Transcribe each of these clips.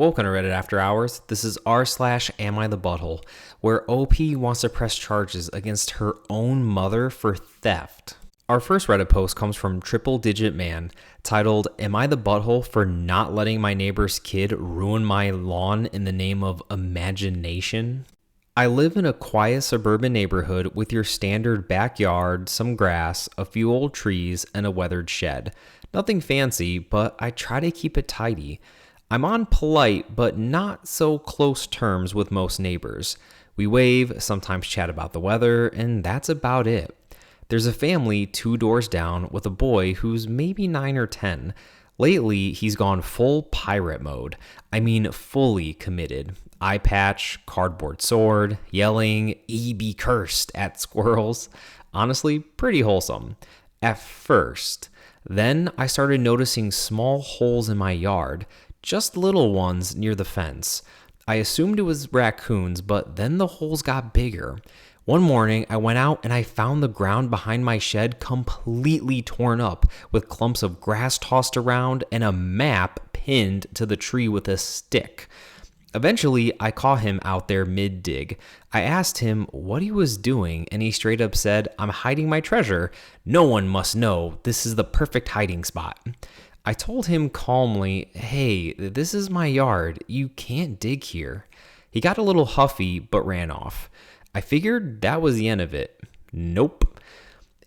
Welcome to Reddit After Hours. This is r/Am I the Butthole, where OP wants to press charges against her own mother for theft. Our first Reddit post comes from Triple Digit Man, titled, Am I the Butthole for not letting my neighbor's kid ruin my lawn in the name of imagination? I live in a quiet suburban neighborhood with your standard backyard, some grass, a few old trees, and a weathered shed. Nothing fancy, but I try to keep it tidy. I'm on polite but not so close terms with most neighbors. We wave, sometimes chat about the weather, and that's about it. There's a family 2 doors down with a boy who's maybe 9 or 10. Lately, he's gone full pirate mode. I mean, fully committed. Eye patch, cardboard sword, yelling, be cursed at squirrels. Honestly, pretty wholesome. At first. Then I started noticing small holes in my yard. Just little ones near the fence. I assumed it was raccoons, but then the holes got bigger. One morning, I went out and I found the ground behind my shed completely torn up, with clumps of grass tossed around and a map pinned to the tree with a stick. Eventually, I caught him out there mid-dig. I asked him what he was doing, and he straight up said, I'm hiding my treasure. No one must know. This is the perfect hiding spot. I told him calmly, hey, this is my yard. You can't dig here. He got a little huffy, but ran off. I figured that was the end of it. Nope.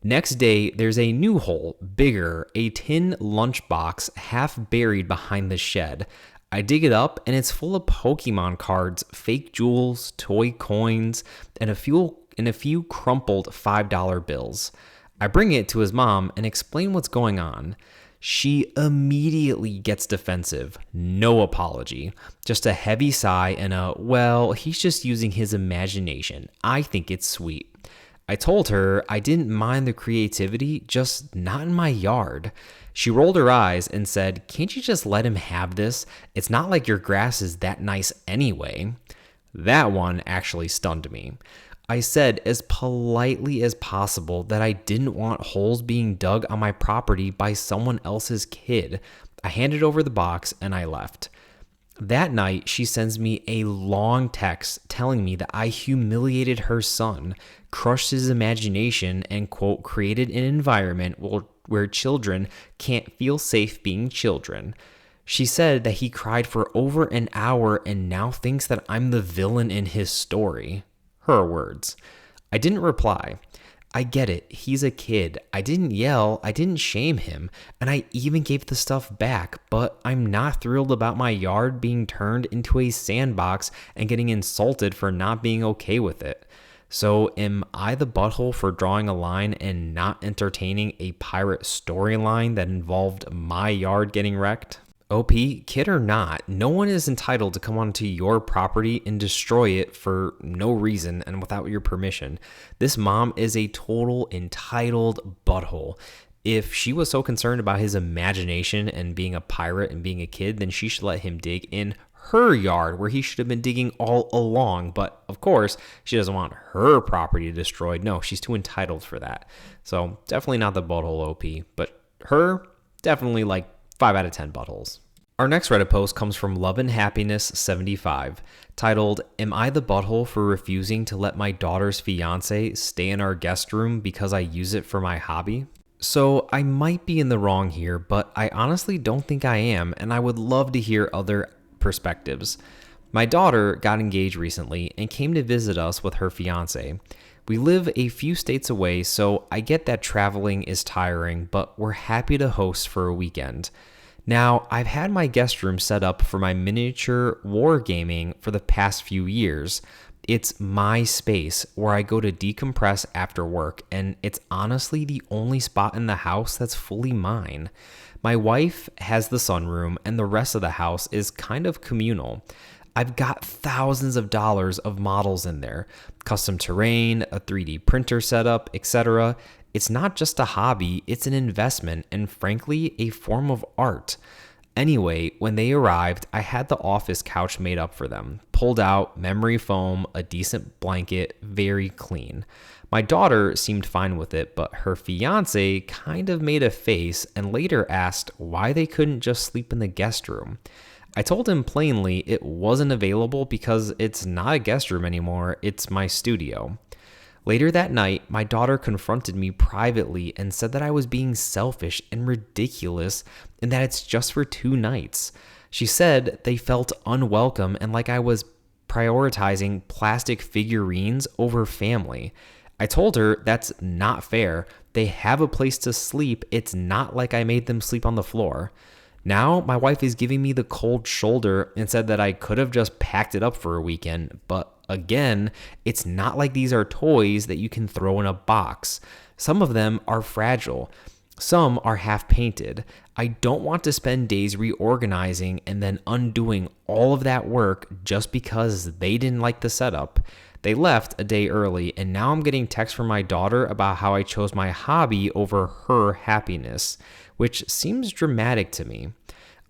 Next day, there's a new hole, bigger, a tin lunchbox half buried behind the shed. I dig it up, and it's full of Pokemon cards, fake jewels, toy coins, and a few crumpled $5 bills. I bring it to his mom and explain what's going on. She immediately gets defensive. No apology. Just a heavy sigh and well, he's just using his imagination. I think it's sweet. I told her I didn't mind the creativity, just not in my yard. She rolled her eyes and said, can't you just let him have this? It's not like your grass is that nice anyway. That one actually stunned me. I said as politely as possible that I didn't want holes being dug on my property by someone else's kid. I handed over the box and I left. That night, she sends me a long text telling me that I humiliated her son, crushed his imagination, and, quote, created an environment where children can't feel safe being children. She said that he cried for over an hour and now thinks that I'm the villain in his story. Her words. I didn't reply. I get it. He's a kid. I didn't yell. I didn't shame him. And I even gave the stuff back. But I'm not thrilled about my yard being turned into a sandbox and getting insulted for not being okay with it. So am I the butthole for drawing a line and not entertaining a pirate storyline that involved my yard getting wrecked? OP, kid or not, no one is entitled to come onto your property and destroy it for no reason and without your permission. This mom is a total entitled butthole. If she was so concerned about his imagination and being a pirate and being a kid, then she should let him dig in her yard where he should have been digging all along. But of course, she doesn't want her property destroyed. No, she's too entitled for that. So definitely not the butthole OP, but her, definitely like 5 out of 10 buttholes. Our next Reddit post comes from Love and Happiness 75, titled, Am I the butthole for refusing to let my daughter's fiance stay in our guest room because I use it for my hobby? So I might be in the wrong here, but I honestly don't think I am, and I would love to hear other perspectives. My daughter got engaged recently and came to visit us with her fiance. We live a few states away, so I get that traveling is tiring, but we're happy to host for a weekend. Now, I've had my guest room set up for my miniature wargaming for the past few years. It's my space where I go to decompress after work, and it's honestly the only spot in the house that's fully mine. My wife has the sunroom, and the rest of the house is kind of communal. I've got thousands of dollars of models in there, custom terrain, a 3D printer setup, etc. It's not just a hobby, it's an investment and frankly, a form of art. Anyway, when they arrived, I had the office couch made up for them. Pulled out, memory foam, a decent blanket, very clean. My daughter seemed fine with it, but her fiance kind of made a face and later asked why they couldn't just sleep in the guest room. I told him plainly it wasn't available because it's not a guest room anymore, it's my studio. Later that night, my daughter confronted me privately and said that I was being selfish and ridiculous and that it's just for 2 nights. She said they felt unwelcome and like I was prioritizing plastic figurines over family. I told her that's not fair. They have a place to sleep. It's not like I made them sleep on the floor. Now, my wife is giving me the cold shoulder and said that I could have just packed it up for a weekend. But again, it's not like these are toys that you can throw in a box. Some of them are fragile. Some are half painted. I don't want to spend days reorganizing and then undoing all of that work just because they didn't like the setup. They left a day early, and now I'm getting texts from my daughter about how I chose my hobby over her happiness, which seems dramatic to me.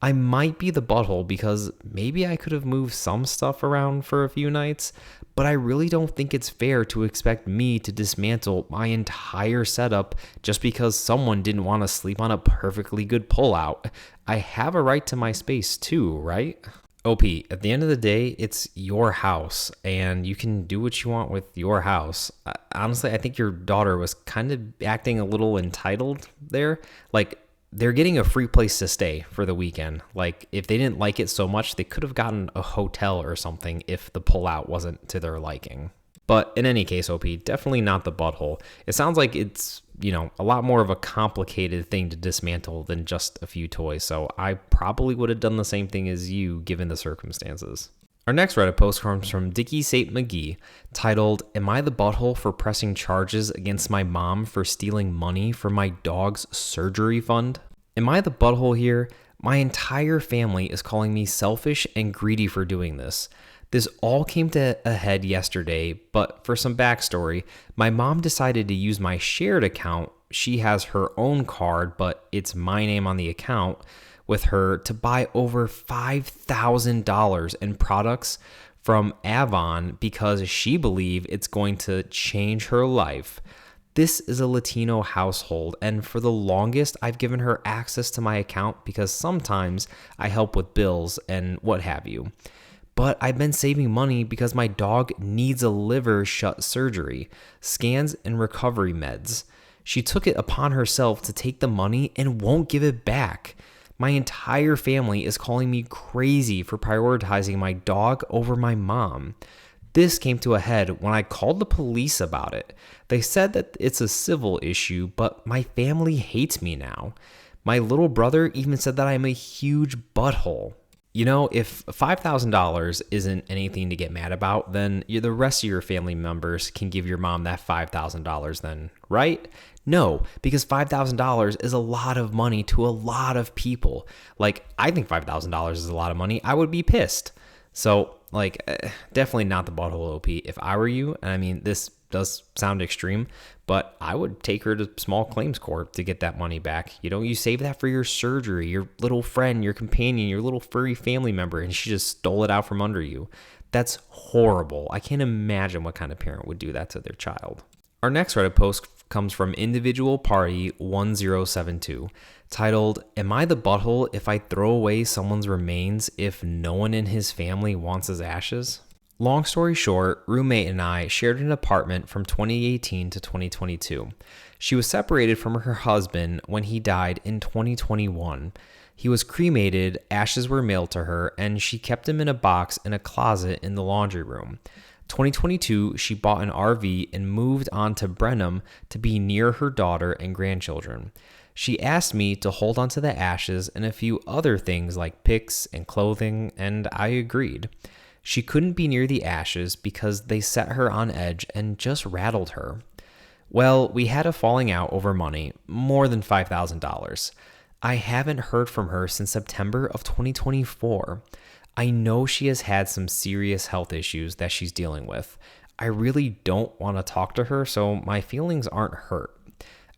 I might be the butthole because maybe I could have moved some stuff around for a few nights, but I really don't think it's fair to expect me to dismantle my entire setup just because someone didn't want to sleep on a perfectly good pullout. I have a right to my space too, right? OP, at the end of the day, it's your house and you can do what you want with your house. Honestly, I think your daughter was kind of acting a little entitled there. Like, they're getting a free place to stay for the weekend. Like, if they didn't like it so much, they could have gotten a hotel or something if the pullout wasn't to their liking. But in any case, OP, definitely not the butthole. It sounds like it's, a lot more of a complicated thing to dismantle than just a few toys. So I probably would have done the same thing as you given the circumstances. Our next Reddit post comes from Dickie St. McGee, titled, "Am I the butthole for pressing charges against my mom for stealing money from my dog's surgery fund?" Am I the butthole here? My entire family is calling me selfish and greedy for doing this. This all came to a head yesterday, but for some backstory, my mom decided to use my shared account. She has her own card, but it's my name on the account with her to buy over $5,000 in products from Avon because she believed it's going to change her life. This is a Latino household, and for the longest, I've given her access to my account because sometimes I help with bills and what have you. But I've been saving money because my dog needs a liver shut surgery, scans, and recovery meds. She took it upon herself to take the money and won't give it back. My entire family is calling me crazy for prioritizing my dog over my mom. This came to a head when I called the police about it. They said that it's a civil issue, but my family hates me now. My little brother even said that I'm a huge butthole. If $5,000 isn't anything to get mad about, then the rest of your family members can give your mom that $5,000 then, right? No, because $5,000 is a lot of money to a lot of people. Like, I think $5,000 is a lot of money. I would be pissed. So, definitely not the butthole OP. If I were you, and I mean, this does sound extreme, but I would take her to small claims court to get that money back. You save that for your surgery, your little friend, your companion, your little furry family member, and she just stole it out from under you. That's horrible. I can't imagine what kind of parent would do that to their child. Our next Reddit post comes from Individual Party 1072, titled, "Am I the butthole if I throw away someone's remains if no one in his family wants his ashes?" Long story short, roommate and I shared an apartment from 2018 to 2022. She was separated from her husband when he died in 2021. He was cremated, ashes were mailed to her, and she kept him in a box in a closet in the laundry room. 2022, she bought an RV and moved on to Brenham to be near her daughter and grandchildren. She asked me to hold onto the ashes and a few other things like pics and clothing, and I agreed. She couldn't be near the ashes because they set her on edge and just rattled her. Well, we had a falling out over money, more than $5,000. I haven't heard from her since September of 2024. I know she has had some serious health issues that she's dealing with. I really don't want to talk to her, so my feelings aren't hurt.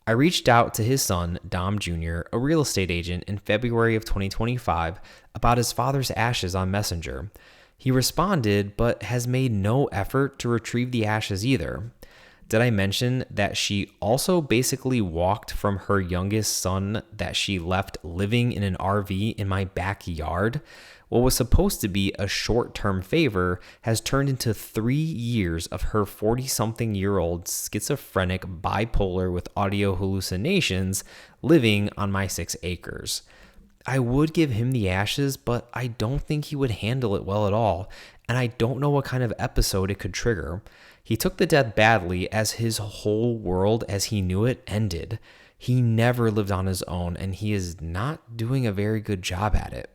I reached out to his son, Dom Jr., a real estate agent, in February of 2025 about his father's ashes on Messenger. He responded, but has made no effort to retrieve the ashes either. Did I mention that she also basically walked from her youngest son that she left living in an RV in my backyard? What was supposed to be a short-term favor has turned into 3 years of her 40-something-year-old schizophrenic bipolar with audio hallucinations living on my 6 acres. I would give him the ashes, but I don't think he would handle it well at all, and I don't know what kind of episode it could trigger. He took the death badly as his whole world as he knew it ended. He never lived on his own, and he is not doing a very good job at it.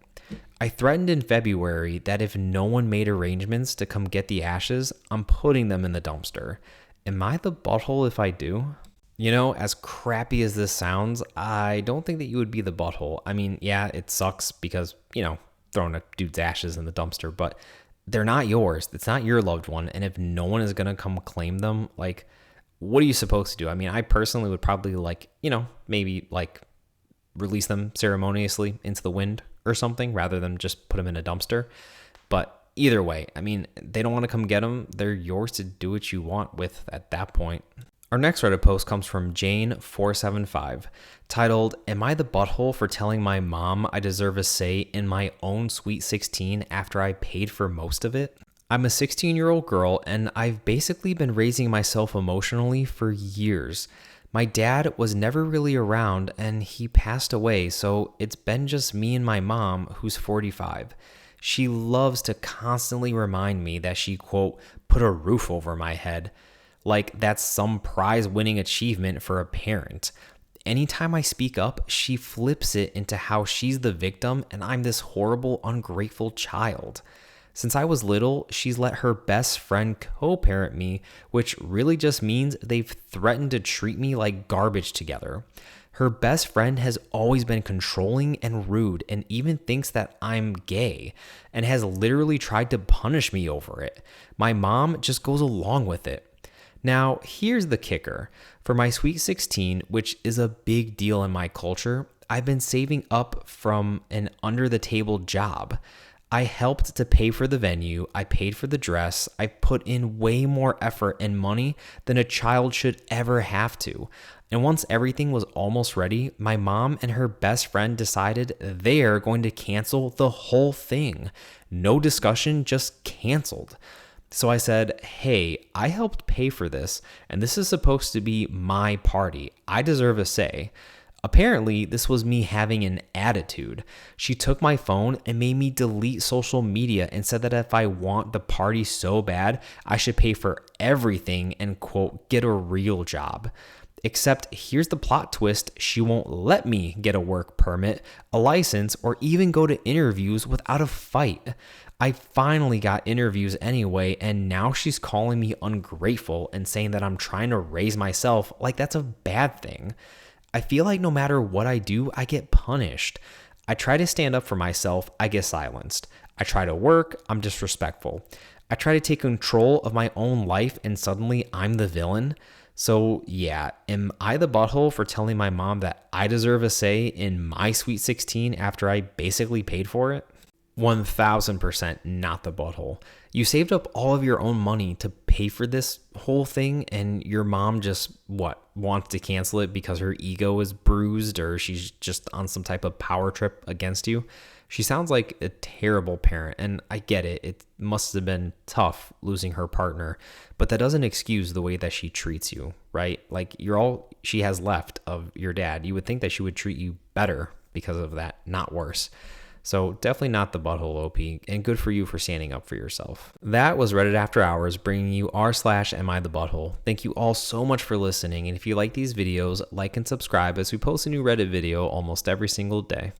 I threatened in February that if no one made arrangements to come get the ashes, I'm putting them in the dumpster. Am I the butthole if I do? You know, as crappy as this sounds, I don't think that you would be the butthole. I mean, yeah, it sucks because, throwing a dude's ashes in the dumpster, but they're not yours. It's not your loved one. And if no one is going to come claim them, like, what are you supposed to do? I mean, I personally would probably maybe release them ceremoniously into the wind or something rather than just put them in a dumpster. But either way, I mean, they don't want to come get them. They're yours to do what you want with at that point. Our next Reddit post comes from Jane475, titled, "Am I the butthole for telling my mom I deserve a say in my own Sweet 16 after I paid for most of it?" I'm a 16-year-old girl, and I've basically been raising myself emotionally for years. My dad was never really around, and he passed away, so it's been just me and my mom, who's 45. She loves to constantly remind me that she, quote, put a roof over my head. Like that's some prize-winning achievement for a parent. Anytime I speak up, she flips it into how she's the victim and I'm this horrible, ungrateful child. Since I was little, she's let her best friend co-parent me, which really just means they've threatened to treat me like garbage together. Her best friend has always been controlling and rude and even thinks that I'm gay and has literally tried to punish me over it. My mom just goes along with it. Now, here's the kicker. For my Sweet 16, which is a big deal in my culture, I've been saving up from an under-the-table job. I helped to pay for the venue, I paid for the dress, I put in way more effort and money than a child should ever have to. And once everything was almost ready, my mom and her best friend decided they're going to cancel the whole thing. No discussion, just canceled. So I said, hey, I helped pay for this, and this is supposed to be my party. I deserve a say. Apparently, this was me having an attitude. She took my phone and made me delete social media and said that if I want the party so bad, I should pay for everything and, quote, get a real job. Except here's the plot twist, she won't let me get a work permit, a license, or even go to interviews without a fight. I finally got interviews anyway, and now she's calling me ungrateful and saying that I'm trying to raise myself like that's a bad thing. I feel like no matter what I do, I get punished. I try to stand up for myself, I get silenced. I try to work, I'm disrespectful. I try to take control of my own life, and suddenly I'm the villain. So yeah, am I the butthole for telling my mom that I deserve a say in my Sweet 16 after I basically paid for it? 1000% not the butthole. You saved up all of your own money to pay for this whole thing, and your mom just, wants to cancel it because her ego is bruised or she's just on some type of power trip against you. She sounds like a terrible parent, and I get it. It must have been tough losing her partner, but that doesn't excuse the way that she treats you, right? Like, you're all she has left of your dad. You would think that she would treat you better because of that, not worse. So definitely not the butthole, OP, and good for you for standing up for yourself. That was Reddit After Hours, bringing you r/Am I the Butthole. Thank you all so much for listening, and if you like these videos, like and subscribe as we post a new Reddit video almost every single day.